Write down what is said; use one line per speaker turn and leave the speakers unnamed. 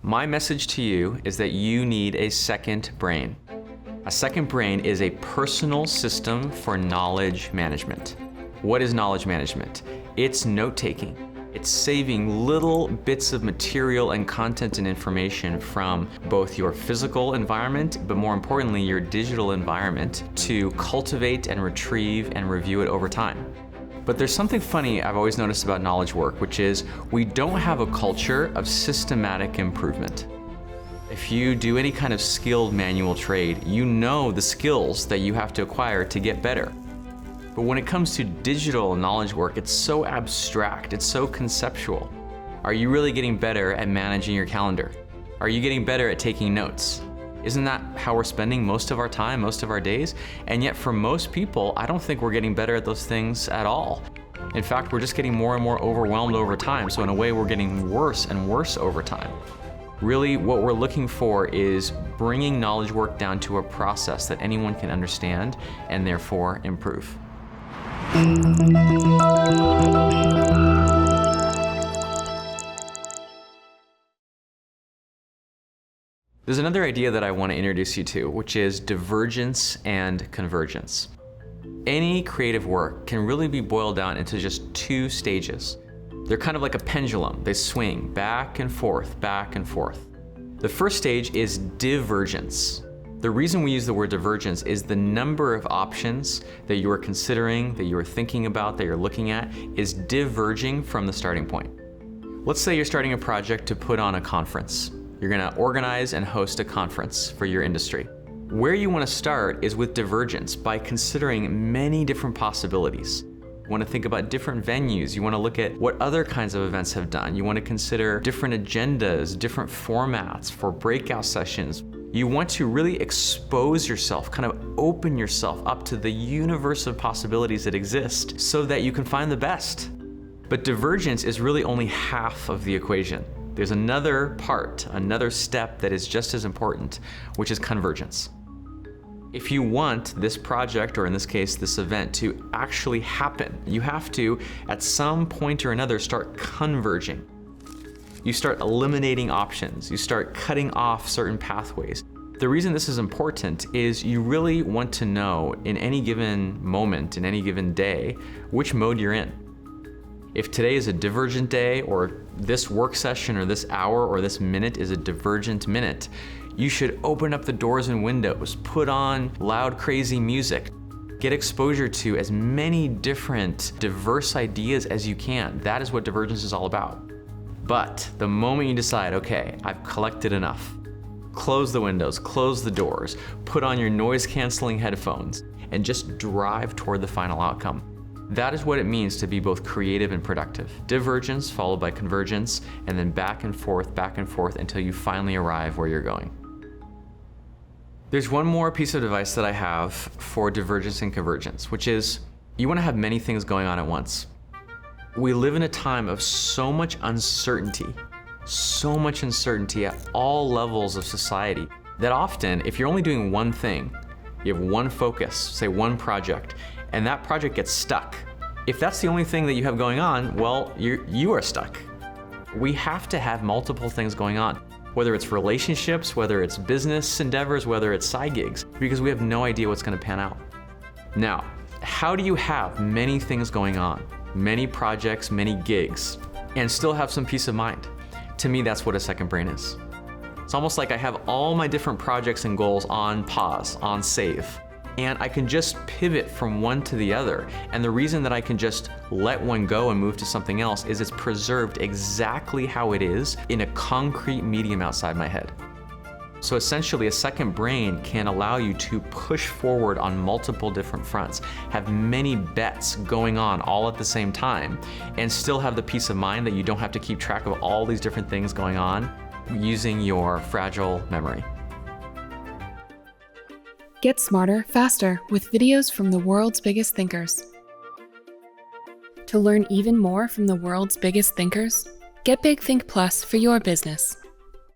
My message to you is that you need a second brain. A second brain is a personal system for knowledge management. What is knowledge management? It's note-taking. It's saving little bits of material and content and information from both your physical environment, but more importantly, your digital environment, to cultivate and retrieve and review it over time. But there's something funny I've always noticed about knowledge work, which is we don't have a culture of systematic improvement. If you do any kind of skilled manual trade, you know the skills that you have to acquire to get better. But when it comes to digital knowledge work, it's so abstract, it's so conceptual. Are you really getting better at managing your calendar? Are you getting better at taking notes? Isn't that how we're spending most of our time, most of our days? And yet for most people, I don't think we're getting better at those things at all. In fact, we're just getting more and more overwhelmed over time. So in a way, we're getting worse and worse over time. Really, what we're looking for is bringing knowledge work down to a process that anyone can understand and therefore improve. There's another idea that I want to introduce you to, which is divergence and convergence. Any creative work can really be boiled down into just two stages. They're kind of like a pendulum. They swing back and forth, back and forth. The first stage is divergence. The reason we use the word divergence is the number of options that you are considering, that you are thinking about, that you're looking at, is diverging from the starting point. Let's say you're starting a project to put on a conference. You're gonna organize and host a conference for your industry. Where you wanna start is with divergence by considering many different possibilities. You wanna think about different venues. You wanna look at what other kinds of events have done. You wanna consider different agendas, different formats for breakout sessions. You want to really expose yourself, kind of open yourself up to the universe of possibilities that exist so that you can find the best. But divergence is really only half of the equation. There's another part, another step that is just as important, which is convergence. If you want this project, or in this case, this event, to actually happen, you have to, at some point or another, start converging. You start eliminating options. You start cutting off certain pathways. The reason this is important is you really want to know in any given moment, in any given day, which mode you're in. If today is a divergent day, or this work session or this hour or this minute is a divergent minute, you should open up the doors and windows, put on loud, crazy music, get exposure to as many different diverse ideas as you can. That is what divergence is all about. But the moment you decide, okay, I've collected enough, close the windows, close the doors, put on your noise-canceling headphones, and just drive toward the final outcome. That is what it means to be both creative and productive. Divergence followed by convergence, and then back and forth until you finally arrive where you're going. There's one more piece of advice that I have for divergence and convergence, which is you want to have many things going on at once. We live in a time of so much uncertainty at all levels of society, that often, if you're only doing one thing, you have one focus, say one project, and that project gets stuck. If that's the only thing that you have going on, well, you are stuck. We have to have multiple things going on, whether it's relationships, whether it's business endeavors, whether it's side gigs, because we have no idea what's gonna pan out. Now, how do you have many things going on, many projects, many gigs, and still have some peace of mind? To me, that's what a second brain is. It's almost like I have all my different projects and goals on pause, on save, and I can just pivot from one to the other. And the reason that I can just let one go and move to something else is it's preserved exactly how it is in a concrete medium outside my head. So essentially, a second brain can allow you to push forward on multiple different fronts, have many bets going on all at the same time, and still have the peace of mind that you don't have to keep track of all these different things going on using your fragile memory.
Get smarter, faster with videos from the world's biggest thinkers. To learn even more from the world's biggest thinkers, get Big Think Plus for your business.